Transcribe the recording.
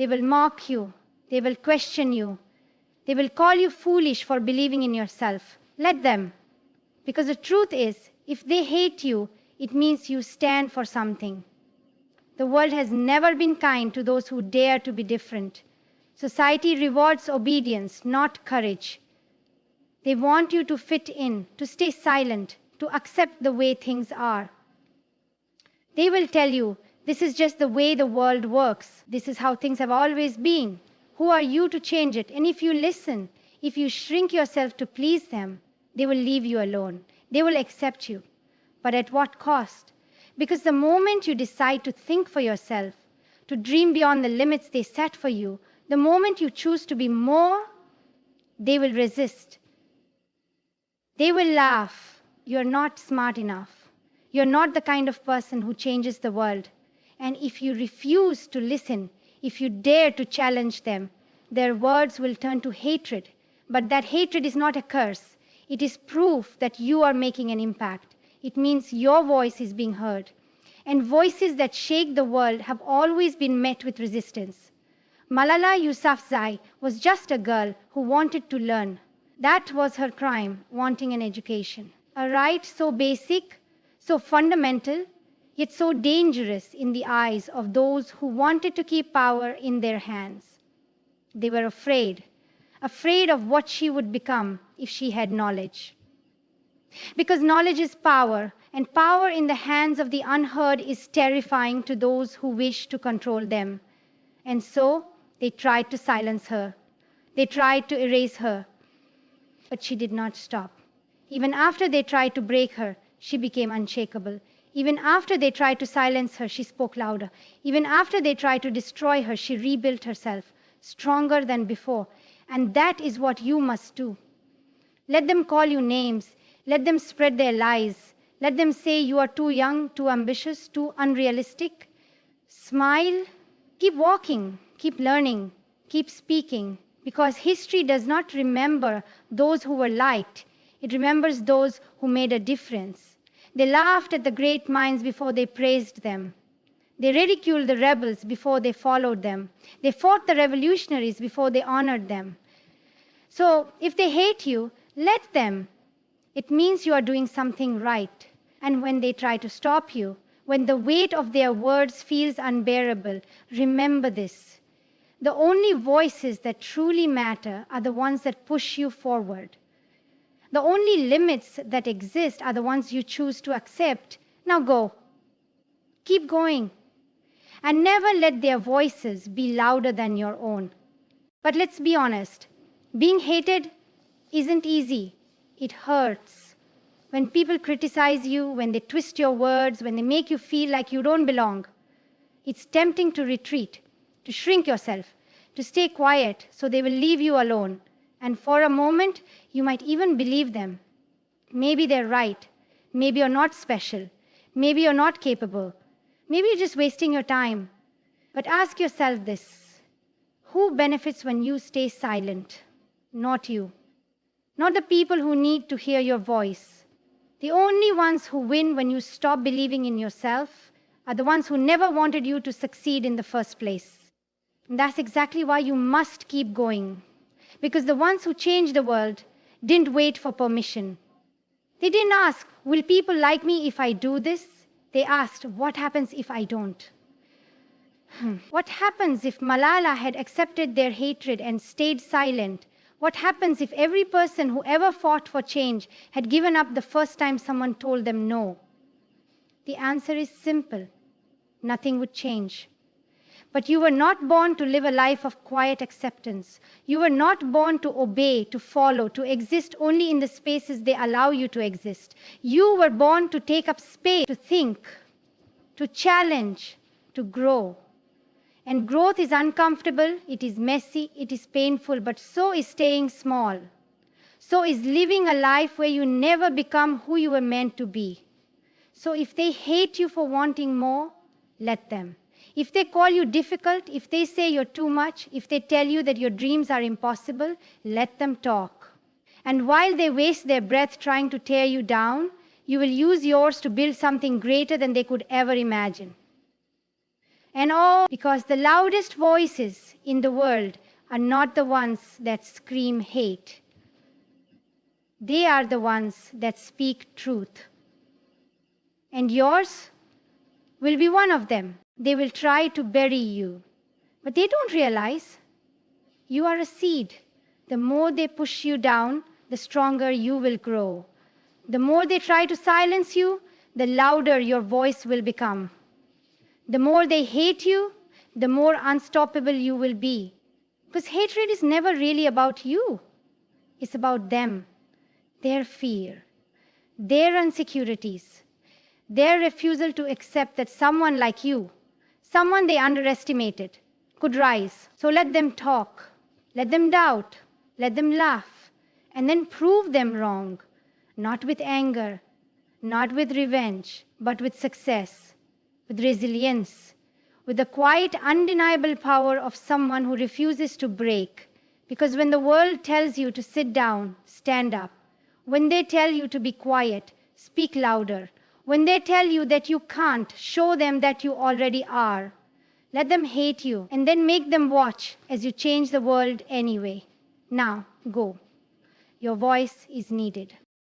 They will mock you. They will question you. They will call you foolish for believing in yourself. Let them. Because the truth is, if they hate you, it means you stand for something. The world has never been kind to those who dare to be different. Society rewards obedience, not courage. They want you to fit in, to stay silent, to accept the way things are. They will tell you, this is just the way the world works. This is how things have always been. Who are you to change it? And if you listen, if you shrink yourself to please them, they will leave you alone. They will accept you. But at what cost? Because the moment you decide to think for yourself, to dream beyond the limits they set for you, the moment you choose to be more, they will resist. They will laugh. You're not smart enough. You're not the kind of person who changes the world. And if you refuse to listen, if you dare to challenge them, their words will turn to hatred. But that hatred is not a curse. It is proof that you are making an impact. It means your voice is being heard. And voices that shake the world have always been met with resistance. Malala Yousafzai was just a girl who wanted to learn. That was her crime, wanting an education. A right so basic, so fundamental, yet so dangerous in the eyes of those who wanted to keep power in their hands. They were afraid of what she would become if she had knowledge. Because knowledge is power, and power in the hands of the unheard is terrifying to those who wish to control them. And so they tried to silence her. They tried to erase her. But she did not stop. Even after they tried to break her, she became unshakable. Even after they tried to silence her, she spoke louder. Even after they tried to destroy her, she rebuilt herself, stronger than before. And that is what you must do. Let them call you names. Let them spread their lies. Let them say you are too young, too ambitious, too unrealistic. Smile. Keep walking. Keep learning. Keep speaking. Because history does not remember those who were liked. It remembers those who made a difference. They laughed at the great minds before they praised them. They ridiculed the rebels before they followed them. They fought the revolutionaries before they honored them. So if they hate you, let them. It means you are doing something right. And when they try to stop you, when the weight of their words feels unbearable, remember this. The only voices that truly matter are the ones that push you forward. The only limits that exist are the ones you choose to accept. Now go. Keep going. And never let their voices be louder than your own. But let's be honest. Being hated isn't easy. It hurts. When people criticize you, when they twist your words, when they make you feel like you don't belong, it's tempting to retreat, to shrink yourself, to stay quiet so they will leave you alone. And for a moment, you might even believe them. Maybe they're right. Maybe you're not special. Maybe you're not capable. Maybe you're just wasting your time. But ask yourself this. Who benefits when you stay silent? Not you. Not the people who need to hear your voice. The only ones who win when you stop believing in yourself are the ones who never wanted you to succeed in the first place. And that's exactly why you must keep going. Because the ones who changed the world didn't wait for permission. They didn't ask, will people like me if I do this? They asked, what happens if I don't? What happens if Malala had accepted their hatred and stayed silent? What happens if every person who ever fought for change had given up the first time someone told them no? The answer is simple. Nothing would change. But you were not born to live a life of quiet acceptance. You were not born to obey, to follow, to exist only in the spaces they allow you to exist. You were born to take up space, to think, to challenge, to grow. And growth is uncomfortable, it is messy, it is painful, but so is staying small. So is living a life where you never become who you were meant to be. So if they hate you for wanting more, let them. If they call you difficult, if they say you're too much, if they tell you that your dreams are impossible, let them talk. And while they waste their breath trying to tear you down, you will use yours to build something greater than they could ever imagine. And all because the loudest voices in the world are not the ones that scream hate. They are the ones that speak truth. And yours will be one of them. They will try to bury you, but they don't realize you are a seed. The more they push you down, the stronger you will grow. The more they try to silence you, the louder your voice will become. The more they hate you, the more unstoppable you will be. Because hatred is never really about you. It's about them, their fear, their insecurities, their refusal to accept that someone like you, someone they underestimated, could rise. So let them talk, let them doubt, let them laugh, and then prove them wrong, not with anger, not with revenge, but with success, with resilience, with the quiet, undeniable power of someone who refuses to break. Because when the world tells you to sit down, stand up. When they tell you to be quiet, speak louder. When they tell you that you can't, show them that you already are. Let them hate you and then make them watch as you change the world anyway. Now, go. Your voice is needed.